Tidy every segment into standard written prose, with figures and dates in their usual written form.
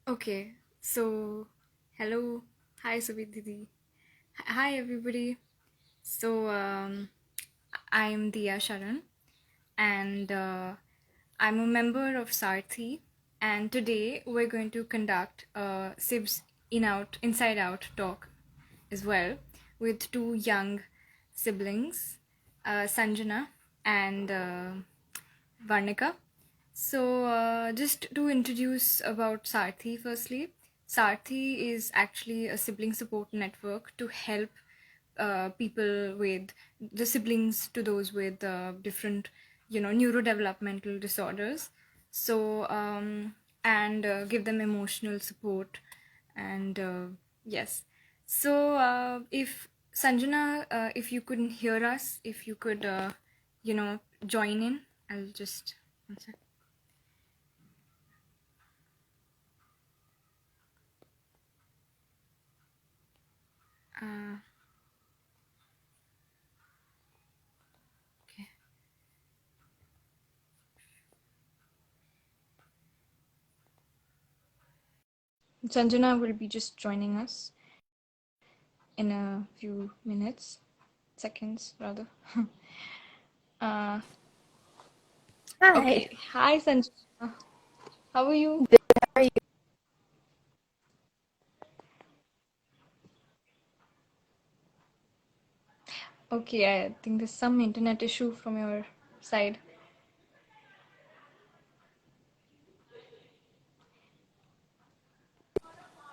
Okay, so hello, hi Subhi Didi, hi everybody. So I'm Diya Sharan, and I'm a member of Saarthi, and today we're going to conduct a Sibs Inside Out talk as well with two young siblings, Sanjana and Varnika. So, just to introduce about Saarthi firstly, Saarthi is actually a sibling support network to help people with the siblings to those with different, neurodevelopmental disorders. So, and give them emotional support. And yes. So, if Sanjana, if you couldn't hear us, if you could, join in, I'll just. One sec. Uh, okay. Sanjana will be just joining us in a few minutes, seconds rather. uh, Hi. okay. Hi, Sanjana. How are you? Good. How are you? Okay, I think there's some internet issue from your side.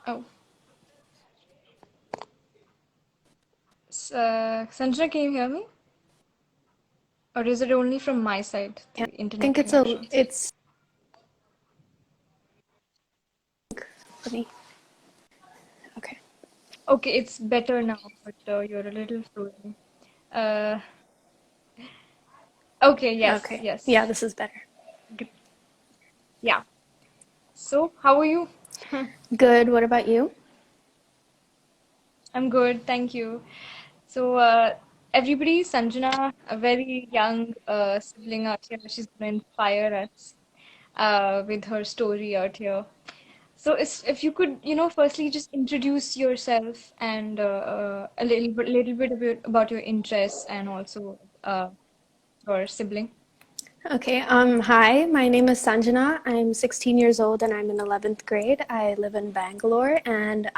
Oh, Sanjana, can you hear me? Or is it only from my side, Yeah, the I internet think connection? it's funny. Okay. Okay, it's better now, but you're a little frozen. Uh, okay, yes, Okay. yes. Yeah, this is better. Good. Yeah. So, how are you? Good. What about you? I'm good, thank you. So, everybody, Sanjana, a very young sibling out here, she's going to inspire us with her story out here. So, if you could, firstly just introduce yourself and little bit about your interests and also your sibling. Okay. Hi, my name is Sanjana. I'm 16 years old and I'm in 11th grade. I live in Bangalore and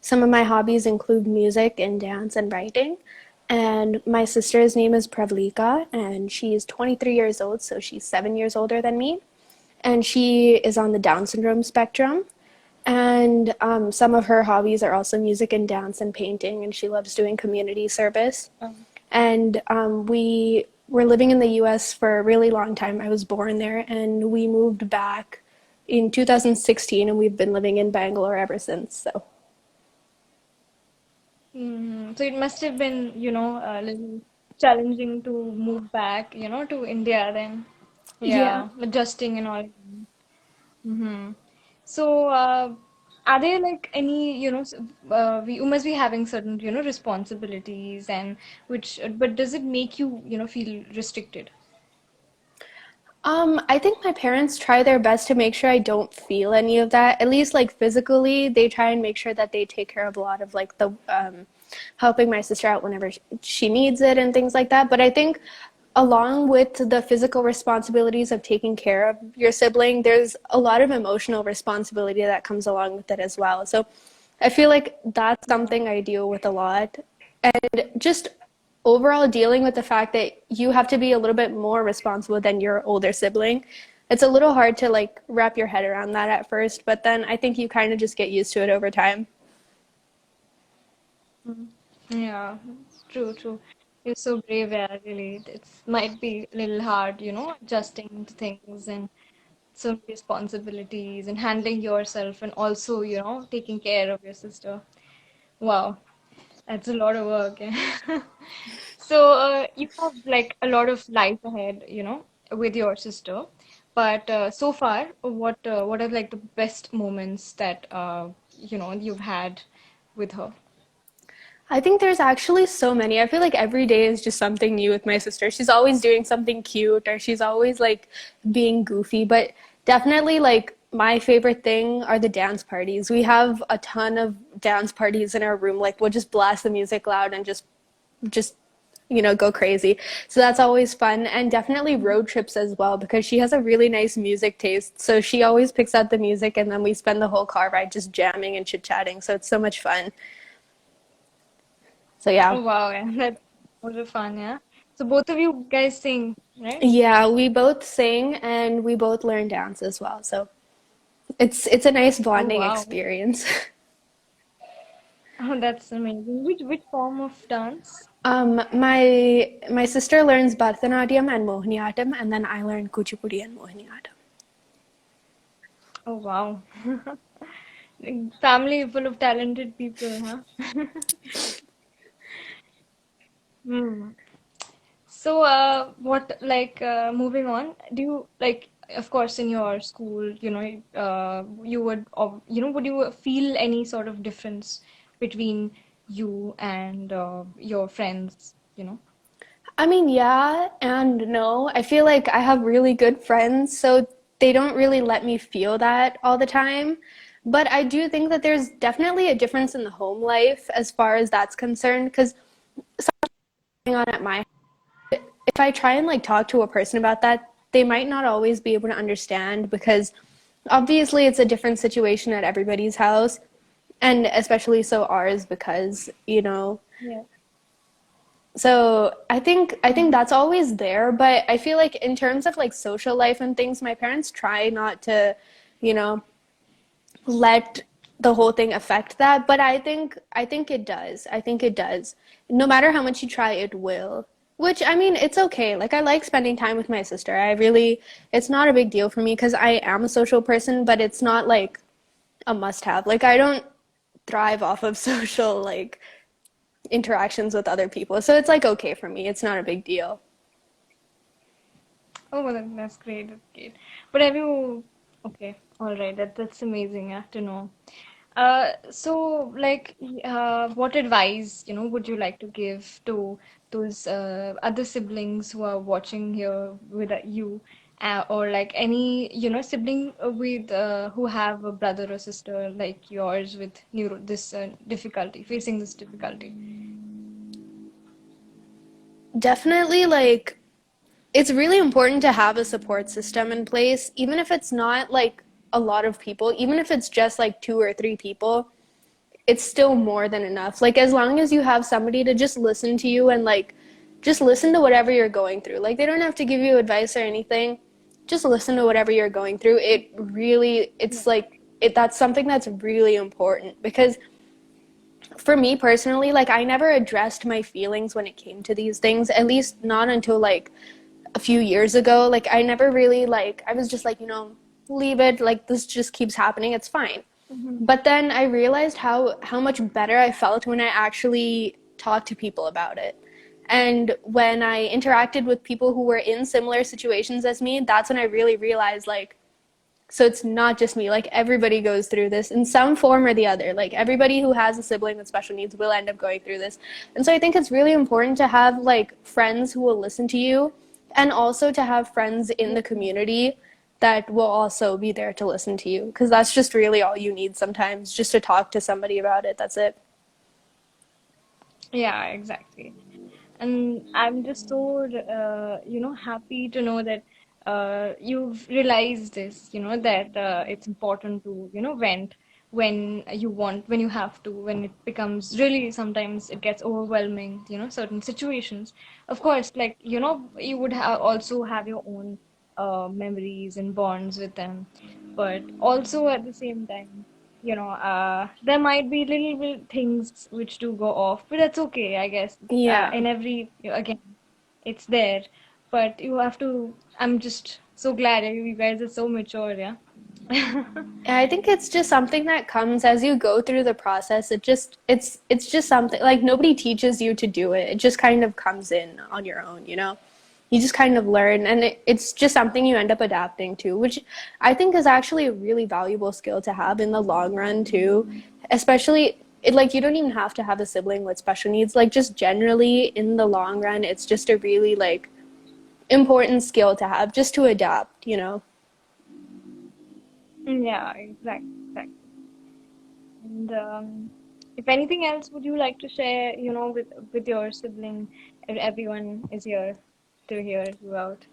some of my hobbies include music and dance and writing. And my sister's name is Pravlika and she's 23 years old, so she's 7 years older than me. And she is on the Down syndrome spectrum. And some of her hobbies are also music and dance and painting, and she loves doing community service. Um, And we were living in the US for a really long time. I was born there, and we moved back in 2016, and we've been living in Bangalore ever since. So, So it must have been, a little challenging to move back, to India then. yeah. Yeah, adjusting and all. Mm-hmm. So, are there like any, we must be having certain, responsibilities and but does it make you, feel restricted? I think my parents try their best to make sure I don't feel any of that. At least like physically, they try and make sure that they take care of a lot of like the helping my sister out whenever she needs it and things like that. But I think along with the physical responsibilities of taking care of your sibling, there's a lot of emotional responsibility that comes along with it as well. So I feel like that's Yeah. something I deal with a lot. And just overall dealing with the fact that you have to be a little bit more responsible than your older sibling. It's a little hard to like wrap your head around that at first, but then I think you kind of just get used to it over time. Mhm. Yeah, it's true, true. You're so brave, yeah, really. It might be a little hard, adjusting to things and some responsibilities and handling yourself and also, taking care of your sister. Wow, that's a lot of work. Yeah. So, you have like a lot of life ahead, with your sister. But so far, what are like the best moments that you've had with her? I think there's actually so many. I feel like every day is just something new with my sister. She's always doing something cute or she's always like being goofy, but definitely like my favorite thing are the dance parties. We have a ton of dance parties in our room. Like we'll just blast the music loud and just go crazy. So that's always fun, and definitely road trips as well because she has a really nice music taste. So she always picks out the music and then we spend the whole car ride just jamming and chit-chatting. So it's so much fun. So yeah. Oh wow, yeah, that's more fun, yeah. So both of you guys sing, right? Yeah, we both sing and we both learn dance as well. So it's a nice Oh bonding wow. experience. Oh, that's amazing. Which form of dance? My sister learns Bharatanatyam and Mohiniyattam, and then I learn Kuchipudi and Mohiniyattam. Oh wow. Family full of talented people, huh? Hmm. So, moving on, do you like, of course, in your school, you would, would you feel any sort of difference between you and your friends, you know? I mean, yeah and no. I feel like I have really good friends, so they don't really let me feel that all the time. But I do think that there's definitely a difference in the home life as far as that's concerned. Because something on at my, if I try and like talk to a person about that, they might not always be able to understand because obviously it's a different situation at everybody's house, and especially so ours because Yeah. so I think Mm-hmm. that's always there, but I feel like in terms of like social life and things, my parents try not to, you know, let the whole thing affect that, but I think it does. I think it does. No matter how much you try, it will. Which I mean, it's okay. Like I like spending time with my sister. It's not a big deal for me because I am a social person, but it's not like a must have. Like I don't thrive off of social like interactions with other people. So it's like okay for me. It's not a big deal. Oh, well, that's great. That's great. But have you, okay, all right, that's amazing, yeah, to know. So like, what advice, would you like to give to those other siblings who are watching here with you, or like any, sibling with who have a brother or sister like yours with this difficulty, facing this difficulty? Definitely like it's really important to have a support system in place, even if it's not like a lot of people, even if it's just like two or three people, it's still more than enough. Like as long as you have somebody to just listen to you and like just listen to whatever you're going through. Like they don't have to give you advice or anything. Just listen to whatever you're going through. It's Yeah. like that's something that's really important because for me personally, like I never addressed my feelings when it came to these things, at least not until like a few years ago. Like I never really like I was just like, leave it, like this just keeps happening, it's fine. Mm-hmm. But then I realized how much better I felt when I actually talked to people about it. And when I interacted with people who were in similar situations as me, that's when I really realized like so it's not just me. Like everybody goes through this in some form or the other. Like everybody who has a sibling with special needs will end up going through this. And so I think it's really important to have like friends who will listen to you and also to have friends in the community that will also be there to listen to you because that's just really all you need sometimes, just to talk to somebody about it. That's it. Yeah, exactly. And I'm just so, happy to know that you've realized this, that it's important to, vent when you want, when you have to, when it becomes really, sometimes it gets overwhelming, certain situations. Of course, like, you would also have your own memories and bonds with them, but also at the same time, there might be little bit things which do go off, but that's okay, I guess. Yeah. In every, again, it's there, but you have to. I'm just so glad you guys are so mature, yeah. I think it's just something that comes as you go through the process. It's just something like nobody teaches you to do it. It just kind of comes in on your own. You just kind of learn and it's just something you end up adapting to, which I think is actually a really valuable skill to have in the long run too. Especially like you don't even have to have a sibling with special needs. Like just generally in the long run, it's just a really like important skill to have just to adapt. Yeah, exactly. And if anything else, would you like to share, with your sibling? Everyone is here to hear you out.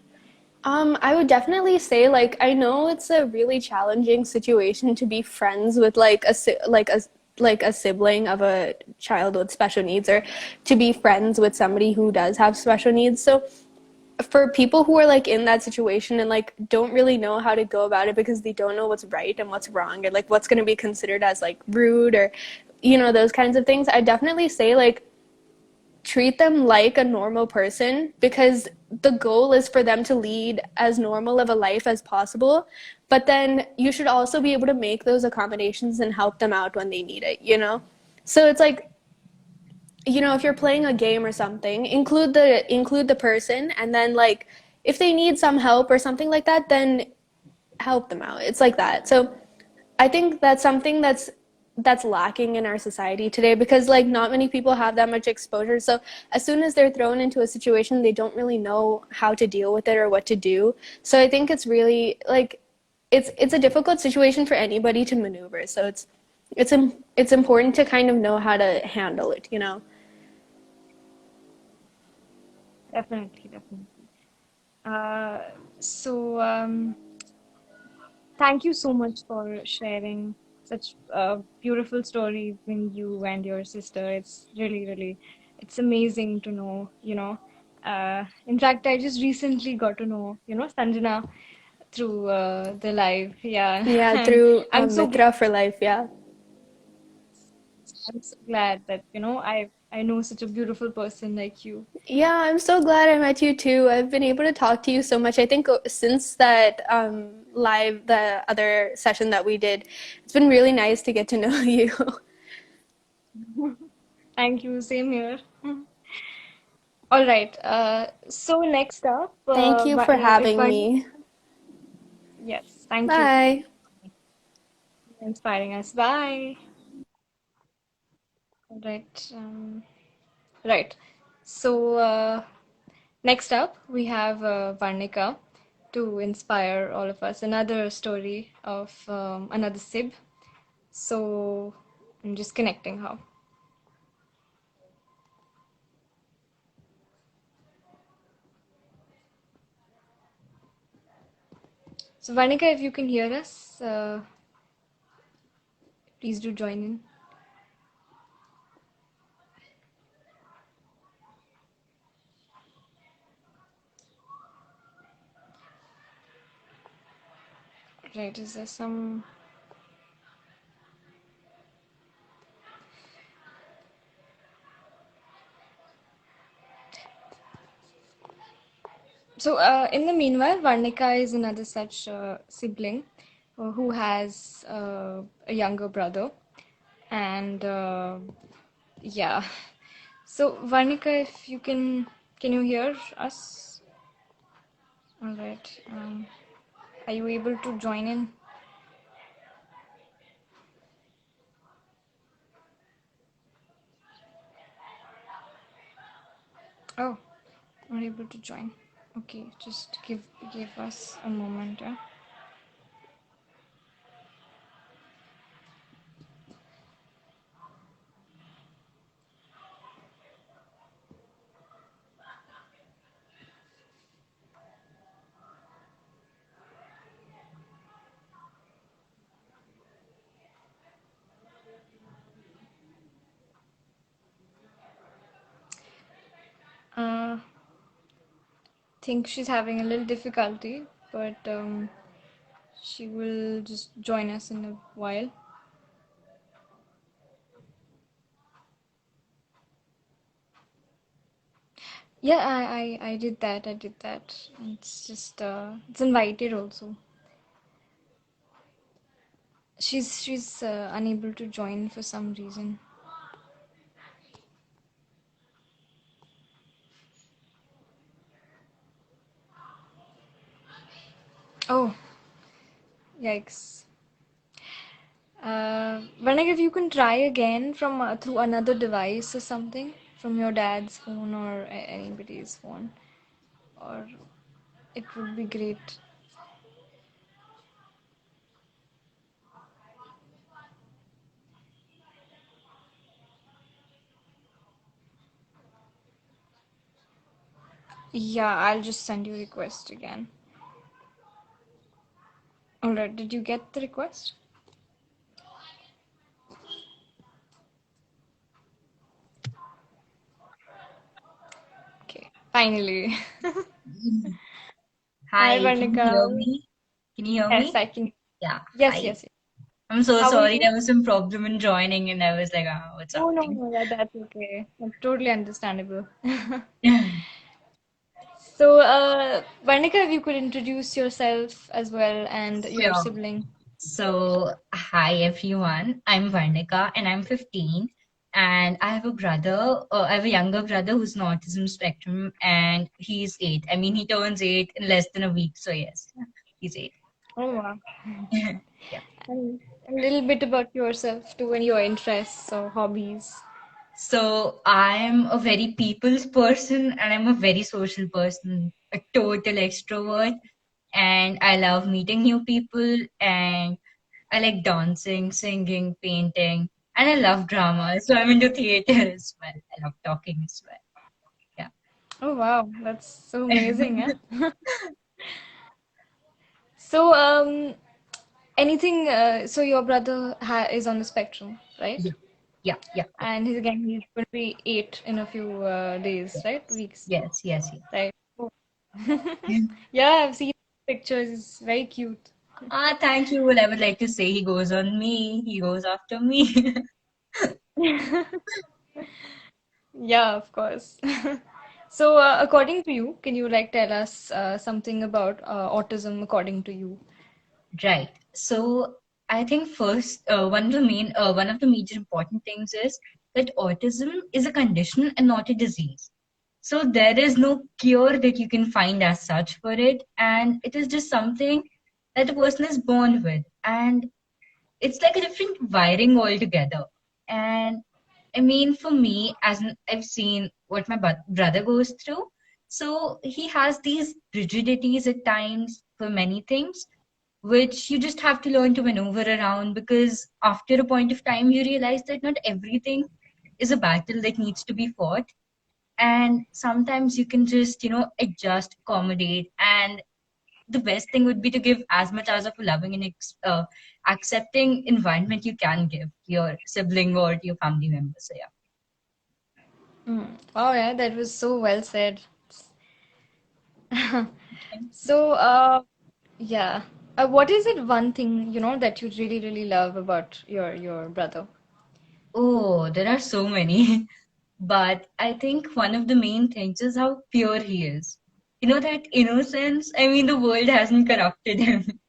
I would definitely say like I know it's a really challenging situation to be friends with like a sibling of a child with special needs or to be friends with somebody who does have special needs. So for people who are like in that situation and like don't really know how to go about it because they don't know what's right and what's wrong and like what's going to be considered as like rude or those kinds of things, I definitely say like treat them like a normal person because the goal is for them to lead as normal of a life as possible. But then you should also be able to make those accommodations and help them out when they need it. So it's like, if you're playing a game or something, include the person and then like if they need some help or something like that, then help them out. It's like that. So I think that's something that's lacking in our society today because like not many people have that much exposure. So as soon as they're thrown into a situation, they don't really know how to deal with it or what to do. So I think it's really like it's a difficult situation for anybody to maneuver. So it's important to kind of know how to handle it. Definitely, definitely. Uh, so thank you so much for sharing such a beautiful story between you and your sister. It's really, really, it's amazing to know, In fact, I just recently got to know, Sanjana through the live. Yeah. Yeah, And through I'm so glad, Mitra for life. Yeah. I'm so glad that, I know such a beautiful person like you. Yeah, I'm so glad I met you too. I've been able to talk to you so much. I think since that the other session that we did, it's been really nice to get to know you. Thank you. Same here. All right. So next up, Thank you for if having one, me. yes, thank you Bye. for inspiring us. Bye. All right. Right. So next up, we have Varnika to inspire all of us. Another story of another Sib. So I'm just connecting her. So Varnika, if you can hear us, please do join in. Right. Is there some? So in the meanwhile, Varnika is another such sibling who has a younger brother, and yeah. So Varnika, if you can you hear us? All right. Are you able to join in? Oh, not able to join. Okay, just give us a moment. Think she's having a little difficulty, but she will just join us in a while. Yeah, I did that. I did that. It's just it's invited also. She's unable to join for some reason. Oh, yikes. Varnik, if you can try again from through another device or something, from your dad's phone or anybody's phone, or it would be great. Yeah, I'll just send you a request again. Alright, did you get the request? Okay, finally. Hi, Hi, can you Varnika. hear me? Can you hear Yes, me? I can. Yeah, Yes, hi. yes, yes. I'm so How are sorry. you? There was some problem in joining, and I was like, oh, what's Oh, no, happening? no, that's okay. That's totally understandable. So, Varnika, if you could introduce yourself as well and your Sure. sibling. So, hi everyone. I'm Varnika, and I'm 15. And I have a brother, I have a younger brother who's on autism spectrum, and he's 8. I mean, he turns 8 in less than a week. So, yes, he's 8. Oh, wow. Yeah. And a little bit about yourself too and your interests or hobbies. So I'm a very people's person and I'm a very social person, a total extrovert. And I love meeting new people and I like dancing, singing, painting, and I love drama. So I'm into theater as well. I love talking as well. Oh, wow. That's so Yeah. amazing, yeah? So, so your brother is on the spectrum, right? Yeah. Yeah. Yeah. Yeah. And he's going to be 8 in a few days, right? Yes. Weeks, Yes. Yes. Yes. right? Oh. Yeah, I've seen pictures. It's very cute. Ah, thank you. Well, I would like to say he goes on me. He goes after me. Yeah, of course. So, according to you, can you like tell us something about autism according to you? Right. So I think first, one of the major important things is that autism is a condition and not a disease. So there is no cure that you can find as such for it, and it is just something that a person is born with, and it's like a different wiring altogether. And I mean, for me, I've seen what my brother goes through. So he has these rigidities at times for many things which you just have to learn to maneuver around because after a point of time you realize that not everything is a battle that needs to be fought, and sometimes you can just adjust, accommodate, and the best thing would be to give as much as of a loving and accepting environment you can give your sibling or to your family members. So Mm. Oh, yeah, that was so well said. yeah. So, yeah. What is it one thing, that you really, really love about your brother? Oh, there are so many. But I think one of the main things is how pure he is. You know, that innocence, I mean, the world hasn't corrupted him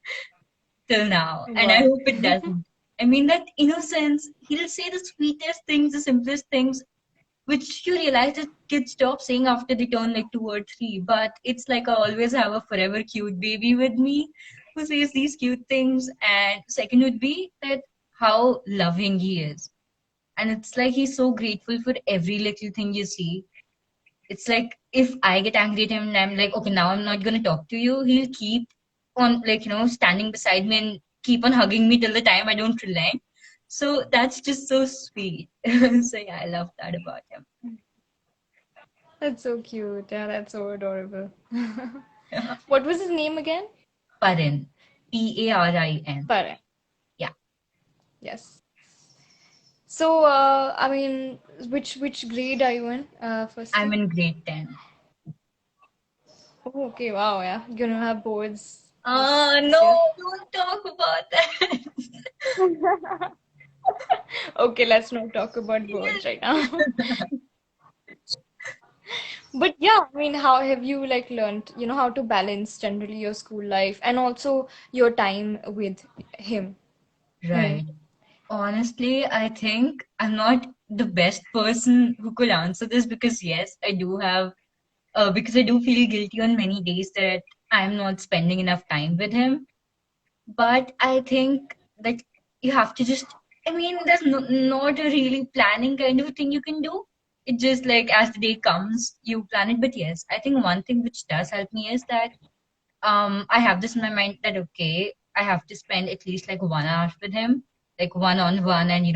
till now, and I Wow. hope it doesn't. I mean, that innocence, he'll say the sweetest things, the simplest things, which you realize that kids stop saying after they turn like 2 or 3. But it's like I always have a forever cute baby with me who says these cute things. And second would be that how loving he is. And it's like he's so grateful for every little thing you see. It's like if I get angry at him and I'm like, okay, now I'm not gonna talk to you, he'll keep on like, standing beside me and keep on hugging me till the time I don't relent. So that's just so sweet. So yeah, I love that about him. That's so cute. Yeah, that's so adorable. What was his name again? Parin. Parin. Parag. Yeah. Yes. So, I mean, which grade are you in, I'm firstly? in grade 10. Oh, okay, wow, yeah. You're gonna have boards this Ah, this no, year. don't talk about that. Okay, let's not talk about boards right now. But yeah, I mean, how have you like learned, how to balance generally your school life and also your time with him? Right. Honestly, I think I'm not the best person who could answer this because, yes, because I do feel guilty on many days that I'm not spending enough time with him. But I think that you have to just, I mean, there's not a really planning kind of a thing you can do. It just like as the day comes, you plan it. But yes, I think one thing which does help me is that I have this in my mind that okay, I have to spend at least like 1 hour with him, like one on one, and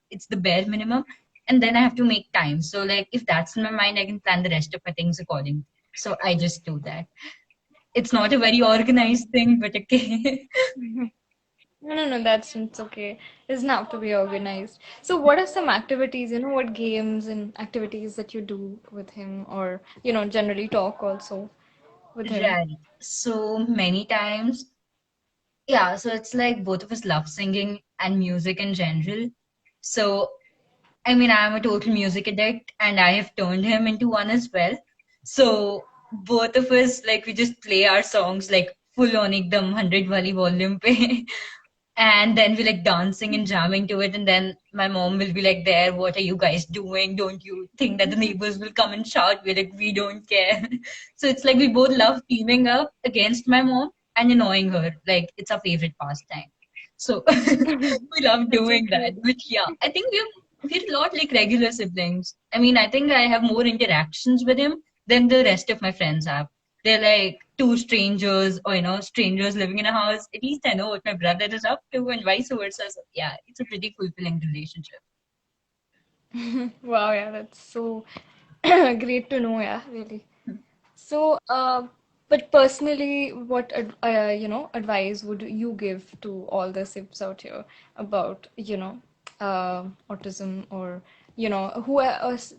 it's the bare minimum, and then I have to make time. So like if that's in my mind, I can plan the rest of my things accordingly. So I just do that. It's not a very organized thing, but okay. No, no, no, that's it's okay. It doesn't have to be organized. So, what are some activities, what games and activities that you do with him, or, generally talk also with him? Right. So many times. Yeah, so it's like both of us love singing and music in general. So, I mean, I'm a total music addict and I have turned him into one as well. So, both of us, like, we just play our songs like full on ekdam 100 wali volume pe. And then we like dancing and jamming to it, and then my mom will be like, there, what are you guys doing? Don't you think that the neighbors will come and shout? We're like, we don't care. So it's like we both love teaming up against my mom and annoying her, like it's our favorite pastime. So we love That's so doing that. cute. But yeah, I think we're a lot like regular siblings. I mean, I think I have more interactions with him than the rest of my friends have. They're like two strangers, or strangers living in a house. At least I know what my brother is up to, and vice versa. So yeah, it's a pretty fulfilling relationship. Wow, yeah, that's so great to know, yeah, really. So, but personally, what advice would you give to all the Sips out here about autism, or who else,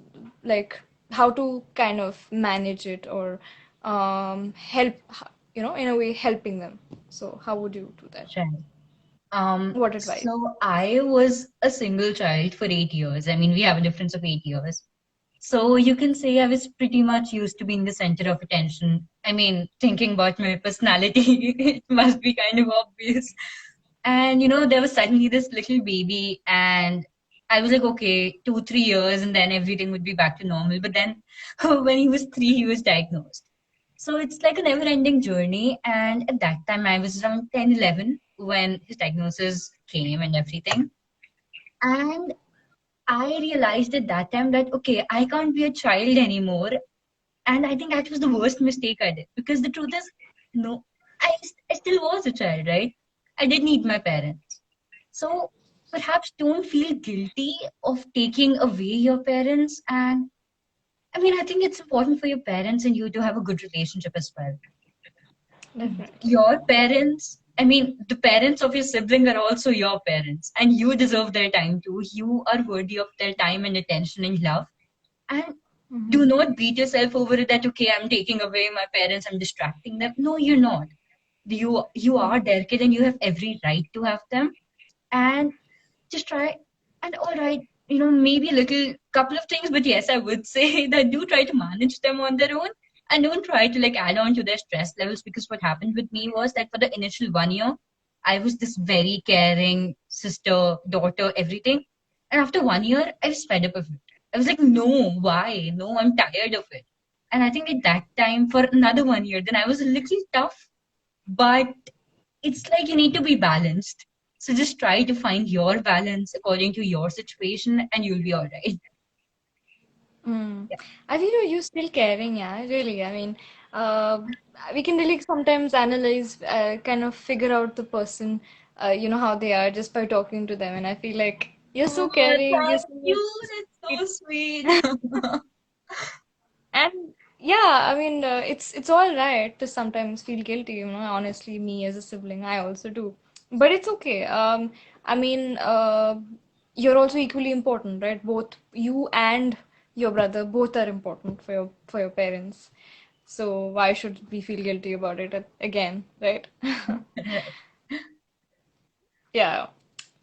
like how to kind of manage it, or help, in a way helping them. So how would you do that? Right. What advice? So I was a single child for 8 years. I mean, we have a difference of 8 years. So you can say I was pretty much used to being the center of attention. I mean, thinking about my personality, it must be kind of obvious. And there was suddenly this little baby, and I was like, okay, 2, 3 years, and then everything would be back to normal. But then when he was 3, he was diagnosed. So it's like a never ending journey. And at that time, I was around 10, 11 when his diagnosis came and everything. And I realized at that time that, okay, I can't be a child anymore. And I think that was the worst mistake I did. Because the truth is, no, I still was a child, right? I did need my parents. So perhaps don't feel guilty of taking away your parents. And I mean, I think it's important for your parents and you to have a good relationship as well. Definitely. Your parents, I mean, the parents of your sibling are also your parents, and you deserve their time too. You are worthy of their time and attention and love. And Mm-hmm. do not beat yourself over it that, okay, I'm taking away my parents, I'm distracting them. No, you're not. You are their kid and you have every right to have them. And just try, and all right, maybe a little couple of things, but yes, I would say that do try to manage them on their own, and don't try to like add on to their stress levels, because what happened with me was that for the initial 1 year I was this very caring sister, daughter, everything. And after 1 year I was fed up of it. I was like, no, why? No, I'm tired of it. And I think at that time, for another 1 year, then I was a little tough, but it's like you need to be balanced. So just try to find your balance according to your situation and you'll be all right. Mm. Yeah. I think you're still caring, yeah, really. I mean, uh, we can really sometimes analyze, kind of figure out the person, how they are just by talking to them. And I feel like you're Oh, so caring, you're thank so you. sweet. That's so sweet. And yeah, I mean, it's all right to sometimes feel guilty, Honestly, me as a sibling, I also do. But it's okay. I mean, you're also equally important, right? Both you and your brother both are important for your parents. So why should we feel guilty about it again, right? Right. Yeah.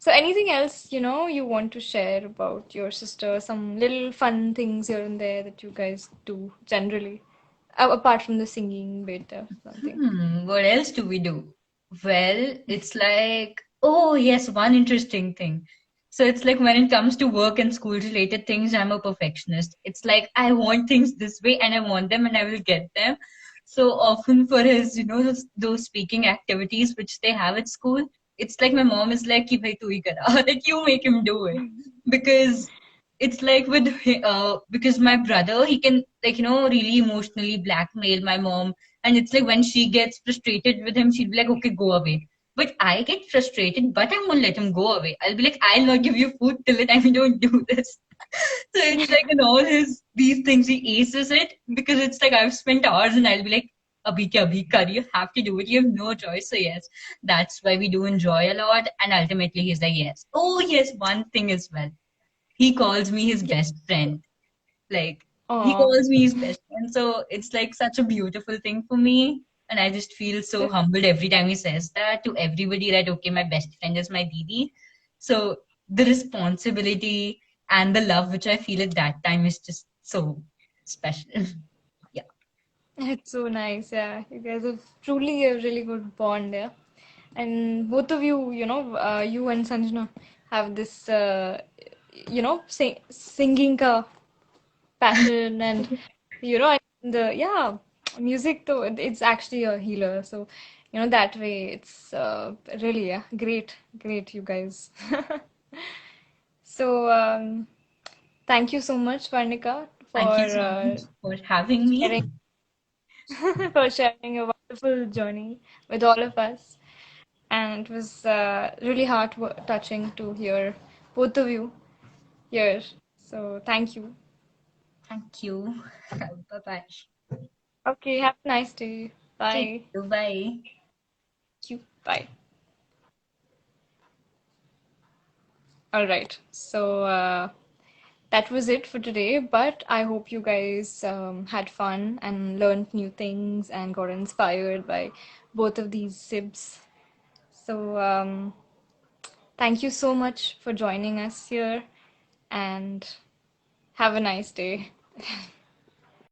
So anything else, you want to share about your sister? Some little fun things here and there that you guys do generally, apart from the singing bit or something. What else do we do? Well, it's like, oh, yes, one interesting thing. So it's like when it comes to work and school related things, I'm a perfectionist. It's like I want things this way and I want them and I will get them. So often for his, those speaking activities which they have at school, it's like my mom is like, "Ki bhai tu hi kara," that you make him do it. Because it's like because my brother, he can like, really emotionally blackmail my mom. And it's like when she gets frustrated with him, she'll be like, okay, go away. But I get frustrated, but I won't let him go away. I'll be like, I'll not give you food till the time you don't do this. So it's like in all his these things he aces it because it's like I've spent hours and I'll be like, Abhi kya abhi kar, you have to do it. You have no choice. So yes, that's why we do enjoy a lot. And ultimately he's like, yes. Oh yes, one thing as well. He calls me his Yeah. best friend. Like he Oh, calls me his best friend. So it's like such a beautiful thing for me. And I just feel so humbled every time he says that to everybody that, okay, my best friend is my Didi. So the responsibility and the love which I feel at that time is just so special. Yeah. it's so nice. Yeah, you guys have truly a really good bond. Yeah, and both of you, you and Sanjana have this, singing ka passion, and and the yeah, music though it's actually a healer. So, that way it's really, yeah, great, you guys. So, thank you so much, Varnika, Thank you for so much for having sharing me. for sharing a wonderful journey with all of us. And it was really heart touching to hear both of you here. So thank you. Thank you. Bye bye. Okay, have a nice day. Thank Bye. you. Bye. Thank you. Bye. All right. So that was it for today. But I hope you guys had fun and learned new things and got inspired by both of these sibs. So thank you so much for joining us here and have a nice day.